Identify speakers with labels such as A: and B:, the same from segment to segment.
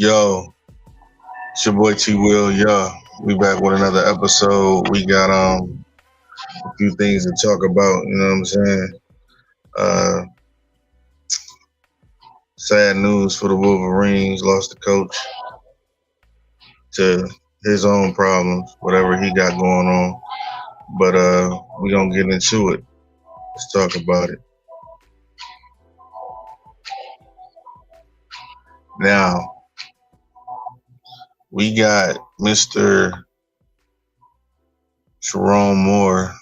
A: Yo, it's your boy T Will. Yo, we back with another episode. We got a few things to talk about. You know what I'm saying? Uh, Sad news for the Wolverines. Lost the coach to his own problems, whatever he got going on. But we gonna get into it. Let's talk about it now. We got Mr. Sherrone Moore.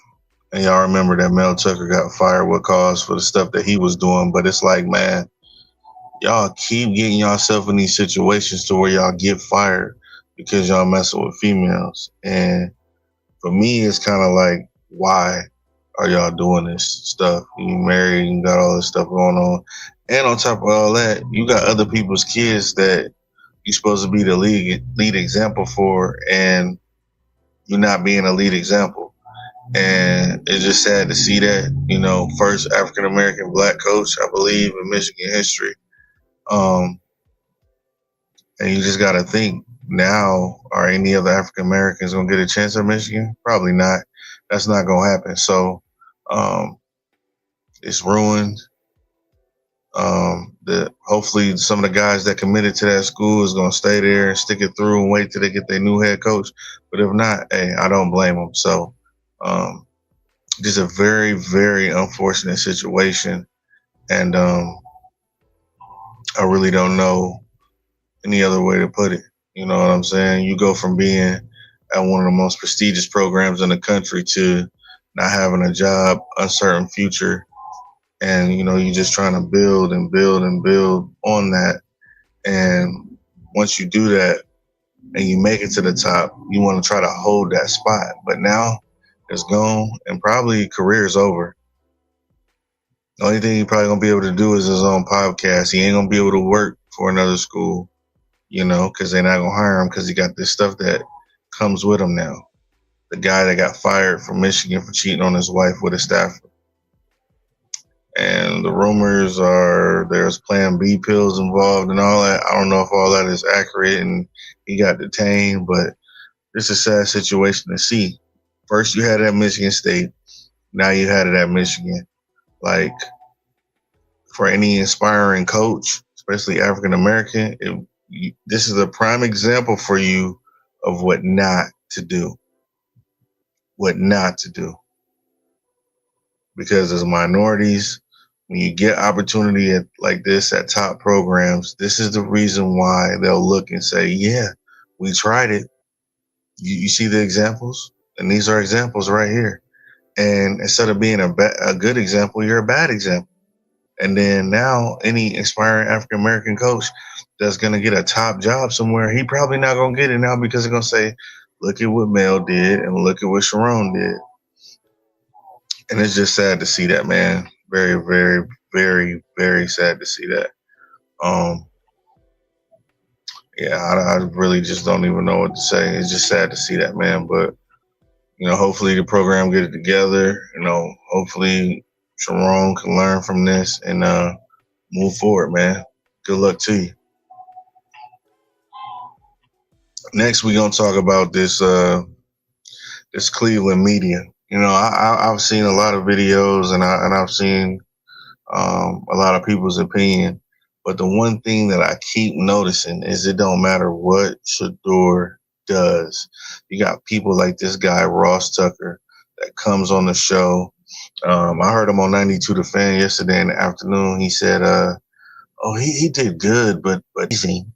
A: And y'all remember that Mel Tucker got fired with cause for the stuff that he was doing. But it's like, man, y'all keep getting yourself in these situations to where y'all get fired because y'all messing with females. And for me, it's kind of like, why are y'all doing this stuff? You married, you got all this stuff going on. And on top of all that, you got other people's kids that you're supposed to be the lead example for, and you're not being a lead example. And it's just sad to see that, first African American black coach, I believe, in Michigan history. And you just got to think now, are any other African Americans going to get a chance at Michigan? Probably not. That's not going to happen. So it's ruined. Hopefully some of the guys that committed to that school is going to stay there and stick it through and wait till they get their new head coach. But if not, hey, I don't blame them. So just a very, very unfortunate situation. And I really don't know any other way to put it. You know what I'm saying? You go from being at one of the most prestigious programs in the country to not having a job, uncertain future, and you're just trying to build and build and build on that. And once you do that and you make it to the top, you want to try to hold that spot. But now it's gone, and probably career is over. The only thing he's probably gonna be able to do is his own podcast. He ain't gonna be able to work for another school, because they're not gonna hire him because he got this stuff that comes with him now. The guy that got fired from Michigan for cheating on his wife with a staffer. And the rumors are there's Plan B pills involved and all that. I don't know if all that is accurate and he got detained, but it's a sad situation to see. First you had it at Michigan State, now you had it at Michigan. Like, for any inspiring coach, especially African American, this is a prime example for you of what not to do. What not to do. Because as minorities, when you get opportunity like this at top programs, this is the reason why they'll look and say, yeah, we tried it. You see the examples? And these are examples right here. And instead of being a good example, you're a bad example. And then now any inspiring African American coach that's going to get a top job somewhere, he probably not going to get it now because they're going to say, look at what Mel did and look at what Sherrone did. And it's just sad to see that, man. Very, very, very, very sad to see that. I really just don't even know what to say. It's just sad to see that, man. But, hopefully the program get it together. Hopefully Sherrone can learn from this and move forward, man. Good luck to you. Next, we're going to talk about this Cleveland media. I've seen a lot of videos and I've seen a lot of people's opinion. But the one thing that I keep noticing is it don't matter what Shedeur does. You got people like this guy, Ross Tucker, that comes on the show. I heard him on 92 The Fan yesterday in the afternoon. He said, he did good, but easy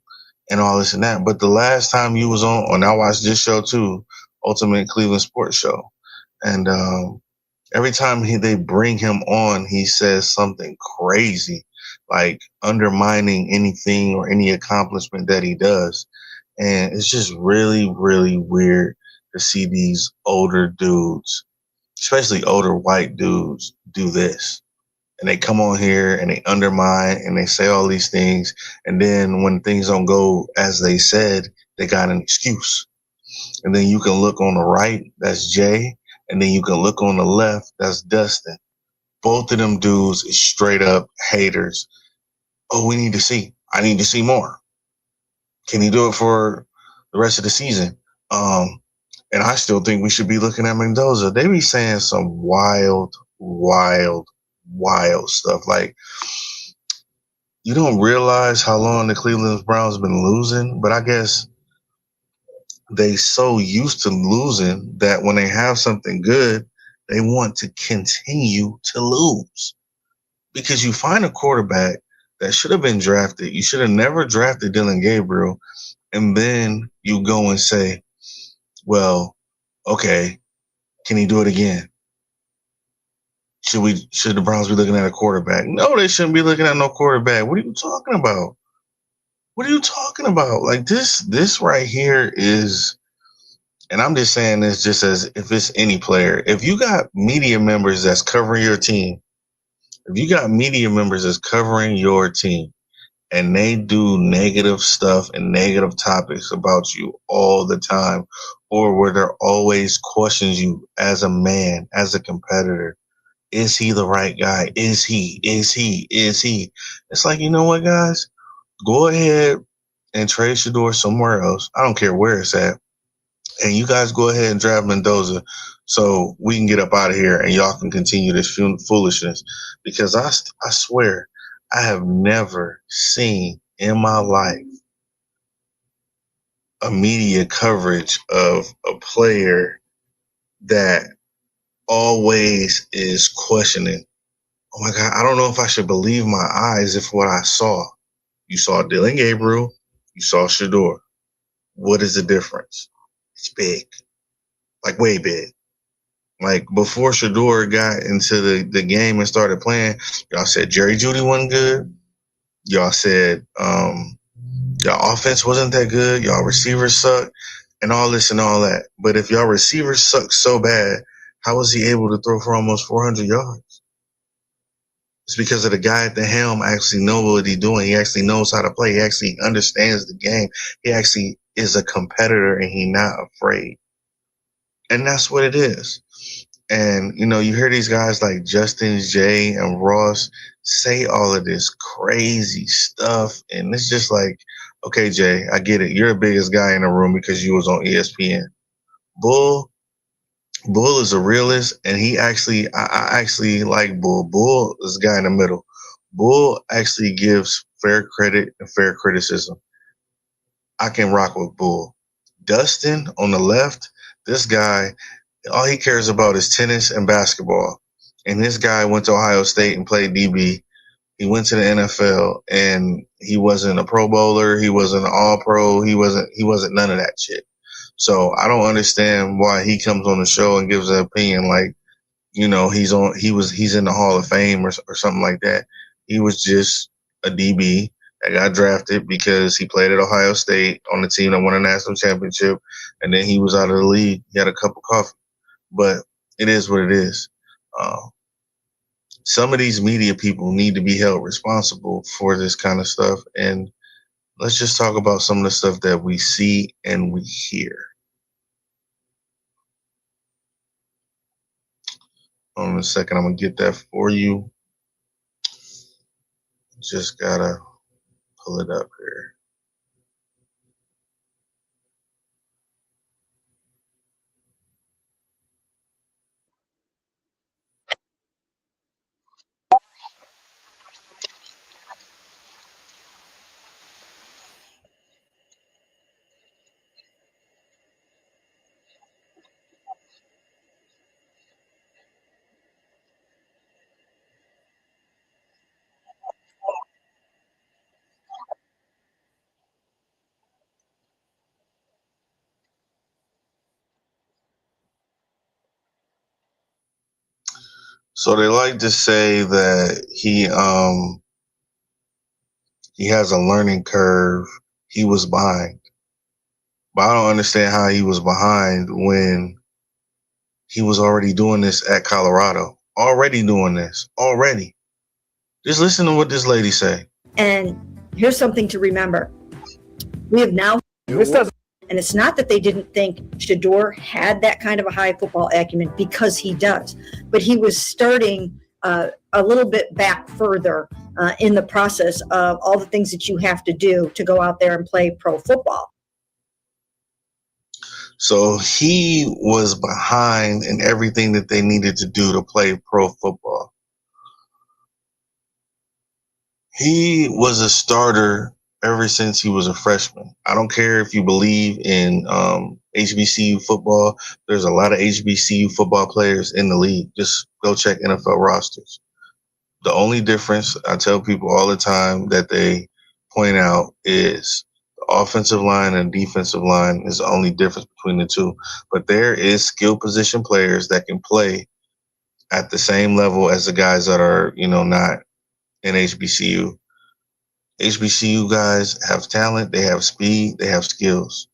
A: and all this and that. But the last time you was on, and I watched this show too, Ultimate Cleveland Sports Show. And every time they bring him on, he says something crazy, like undermining anything or any accomplishment that he does. And it's just really, really weird to see these older dudes, especially older white dudes, do this. And they come on here and they undermine and they say all these things. And then when things don't go as they said, they got an excuse. And then you can look on the right, that's Jay. And then you can look on the left, that's Dustin. Both of them dudes is straight up haters. Oh, we need to see. I need to see more. Can he do it for the rest of the season? And I still think we should be looking at Mendoza. They be saying some wild, wild, wild stuff. Like, you don't realize how long the Cleveland Browns been losing, but I guess they so used to losing that when they have something good, they want to continue to lose. Because you find a quarterback that should have been drafted. You should have never drafted Dylan Gabriel. And then you go and say, well, okay, can he do it again? Should the Browns be looking at a quarterback? No, they shouldn't be looking at no quarterback. What are you talking about? What are you talking about? Like this right here is, and I'm just saying this just as if it's any player. If you got media members that's covering your team, and they do negative stuff and negative topics about you all the time, or where they're always questions you as a man, as a competitor. Is he the right guy? Is he? It's like, you know what, guys? Go ahead and trade Shedeur somewhere else. I don't care where it's at. And you guys go ahead and draft Mendoza so we can get up out of here and y'all can continue this foolishness. Because I swear, I have never seen in my life a media coverage of a player that always is questioning, oh my God, I don't know if I should believe my eyes if what I saw. You saw Dylan Gabriel, you saw Shedeur. What is the difference? It's big, like way big. Like before Shedeur got into the game and started playing, y'all said Jerry Jeudy wasn't good. Y'all said y'all offense wasn't that good. Y'all receivers suck and all this and all that. But if y'all receivers suck so bad, how was he able to throw for almost 400 yards? It's because of the guy at the helm actually knows what he's doing. He actually knows how to play. He actually understands the game. He actually is a competitor and he's not afraid. And that's what it is. And, you know, you hear these guys like Justin, Jay, and Ross say all of this crazy stuff. And it's just like, okay, Jay, I get it. You're the biggest guy in the room because you was on ESPN. Bull is a realist, and he actually, I actually like Bull. Bull is the guy in the middle. Bull actually gives fair credit and fair criticism. I can rock with Bull. Dustin on the left, this guy, all he cares about is tennis and basketball. And this guy went to Ohio State and played DB. He went to the NFL, and he wasn't a Pro Bowler. He wasn't an All Pro. He wasn't none of that shit. So I don't understand why he comes on the show and gives an opinion like, you know, he's in the Hall of Fame or something like that. He was just a DB that got drafted because he played at Ohio State on the team that won a national championship, and then he was out of the league. He had a cup of coffee, but it is what it is. Some of these media people need to be held responsible for this kind of stuff, and let's just talk about some of the stuff that we see and we hear. Hold on a second, I'm gonna get that for you. Just gotta pull it up here. So they like to say that he has a learning curve. He was behind. But I don't understand how he was behind when he was already doing this at Colorado. Already. Just listen to what this lady say.
B: And here's something to remember. We have now, and it's not that they didn't think Shedeur had that kind of a high football acumen, because he does, but he was starting a little bit back further in the process of all the things that you have to do to go out there and play pro football.
A: So he was behind in everything that they needed to do to play pro football. He was a starter ever since he was a freshman. I don't care if you believe in HBCU football. There's a lot of HBCU football players in the league. Just go check NFL rosters. The only difference, I tell people all the time that they point out, is the offensive line and defensive line is the only difference between the two. But there is skill position players that can play at the same level as the guys that are, not in HBCU. HBCU guys have talent, they have speed, they have skills.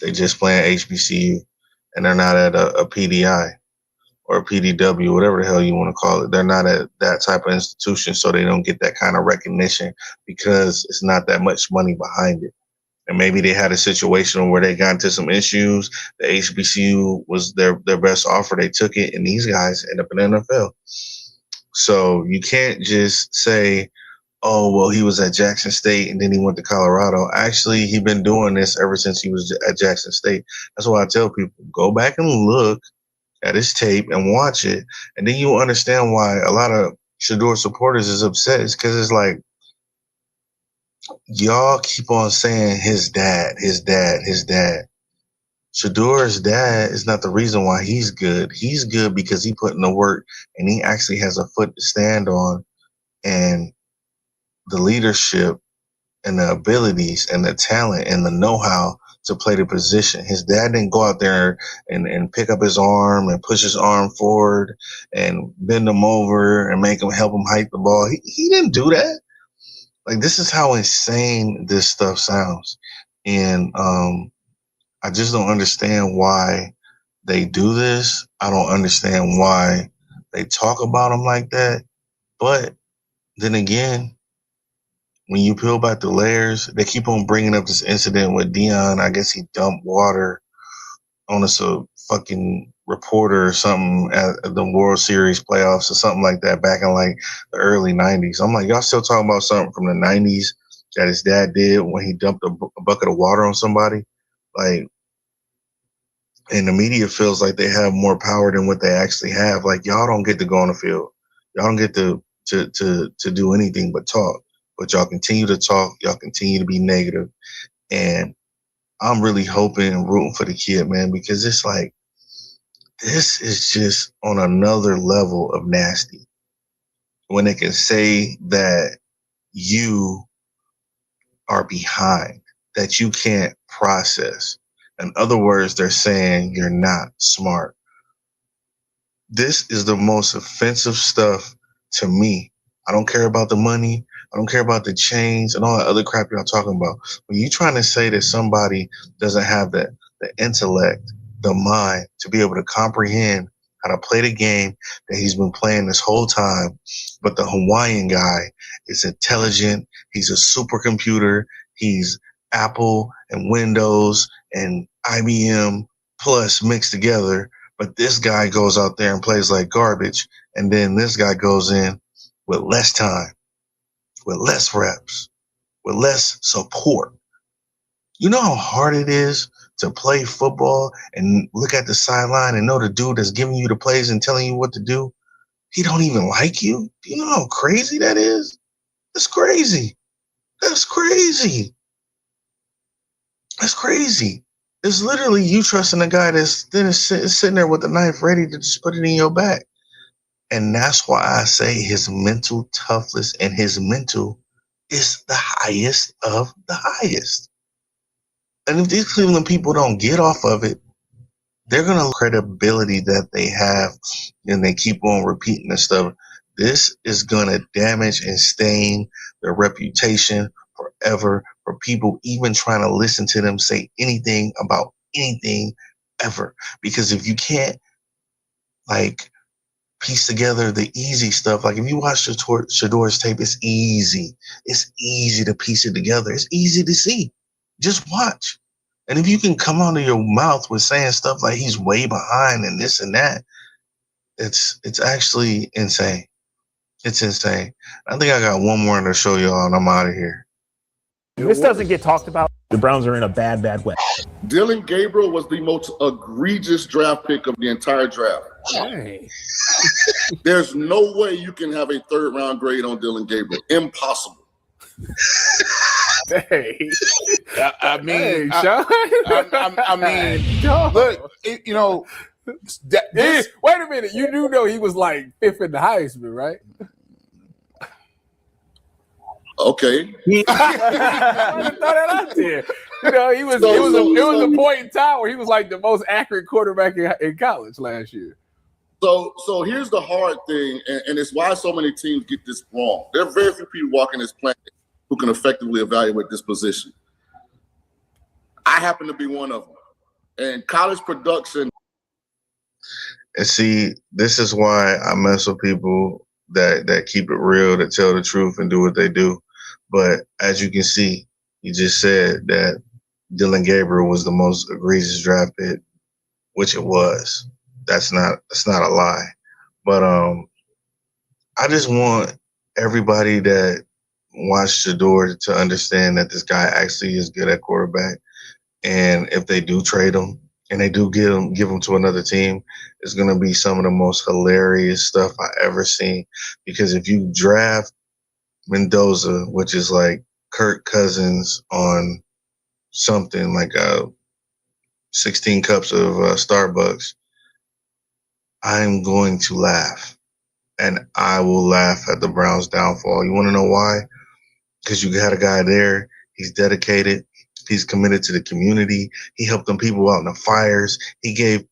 A: They just play at HBCU, and they're not at a PDI or a PDW, whatever the hell you want to call it. They're not at that type of institution, so they don't get that kind of recognition because it's not that much money behind it. And maybe they had a situation where they got into some issues. The HBCU was their best offer. They took it, and these guys end up in the NFL. So you can't just say, oh, well, he was at Jackson State and then he went to Colorado. Actually, he's been doing this ever since he was at Jackson State. That's why I tell people, go back and look at his tape and watch it. And then you'll understand why a lot of Shedeur supporters is upset. It's because it's like, y'all keep on saying his dad. Shedeur's dad is not the reason why he's good. He's good because he put in the work and he actually has a foot to stand on, and the leadership and the abilities and the talent and the know-how to play the position. His dad didn't go out there and pick up his arm and push his arm forward and bend him over and help him hike the ball. He didn't do that. Like, this is how insane this stuff sounds. And I just don't understand why they do this. I don't understand why they talk about him like that. But then again, when you peel back the layers, they keep on bringing up this incident with Dion. I guess he dumped water on a fucking reporter or something at the World Series playoffs or something like that back in like the early 90s. I'm like, y'all still talking about something from the 90s that his dad did when he dumped a bucket of water on somebody? Like, and the media feels like they have more power than what they actually have. Like, y'all don't get to go on the field. Y'all don't get to do anything but talk. But y'all continue to talk. Y'all continue to be negative. And I'm really hoping and rooting for the kid, man, because it's like, this is just on another level of nasty. When they can say that you are behind, that you can't process. In other words, they're saying you're not smart. This is the most offensive stuff to me. I don't care about the money. I don't care about the chains and all that other crap y'all talking about. When you're trying to say that somebody doesn't have the intellect, the mind to be able to comprehend how to play the game that he's been playing this whole time, but the Hawaiian guy is intelligent. He's a supercomputer. He's Apple and Windows and IBM plus mixed together. But this guy goes out there and plays like garbage. And then this guy goes in with less time, with less reps, with less support. You know how hard it is to play football and look at the sideline and know the dude that's giving you the plays and telling you what to do, he don't even like you? Do you know how crazy that is? That's crazy. That's crazy. That's crazy. It's literally you trusting a guy that's then sitting there with a knife ready to just put it in your back. And that's why I say his mental toughness and his mental is the highest of the highest. And if these Cleveland people don't get off of it, they're going to lose credibility that they have, and they keep on repeating this stuff. This is going to damage and stain their reputation forever for people even trying to listen to them say anything about anything ever. Because if you can't, like, piece together the easy stuff, like if you watch Shedeur's tape, it's easy. It's easy to piece it together. It's easy to see. Just watch. And if you can come out of your mouth with saying stuff like he's way behind and this and that, it's actually insane. It's insane. I think I got one more to show y'all, and I'm out of here.
C: This doesn't get talked about. The Browns are in a bad way.
D: Dillon Gabriel was the most egregious draft pick of the entire draft.
C: Hey.
D: There's no way you can have a 3rd round grade on Dillon Gabriel. Impossible.
C: Hey.
E: I mean,
C: Hey, Sean.
E: I mean, look, you know,
C: wait a minute. You do know he was like 5th in the Heisman, right?
D: Okay.
C: I throw that out there. You know, it was a point in time where he was like the most accurate quarterback in college last year.
D: So here's the hard thing, and it's why so many teams get this wrong. There are very few people walking this planet who can effectively evaluate this position. I happen to be one of them. And college production.
A: And see, this is why I mess with people that keep it real, that tell the truth and do what they do. But as you can see, you just said that Dillon Gabriel was the most egregious draft pick, which it was. That's not a lie. But I just want everybody that watched Shedeur to understand that this guy actually is good at quarterback. And if they do trade him and they do give him to another team, it's going to be some of the most hilarious stuff I ever seen. Because if you draft Mendoza, which is like Kirk Cousins on something like 16 cups of Starbucks, I'm going to laugh. And I will laugh at the Browns' downfall. You want to know why? Because you got a guy there. He's dedicated. He's committed to the community. He helped them people out in the fires. He gave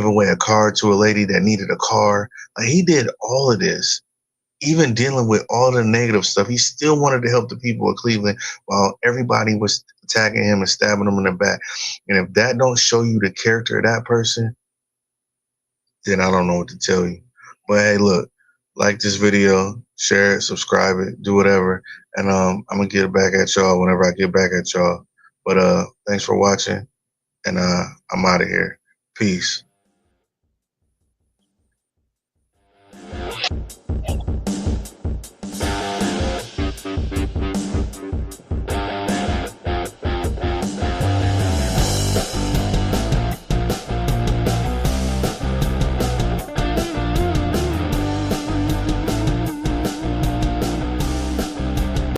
A: away a car to a lady that needed a car. Like, he did all of this, even dealing with all the negative stuff. He still wanted to help the people of Cleveland while everybody was attacking him and stabbing him in the back. And if that don't show you the character of that person, then I don't know what to tell you. But hey, look, like this video, share it, subscribe it, do whatever. And I'm going to get back at y'all whenever I get back at y'all. But thanks for watching, and I'm out of here. Peace.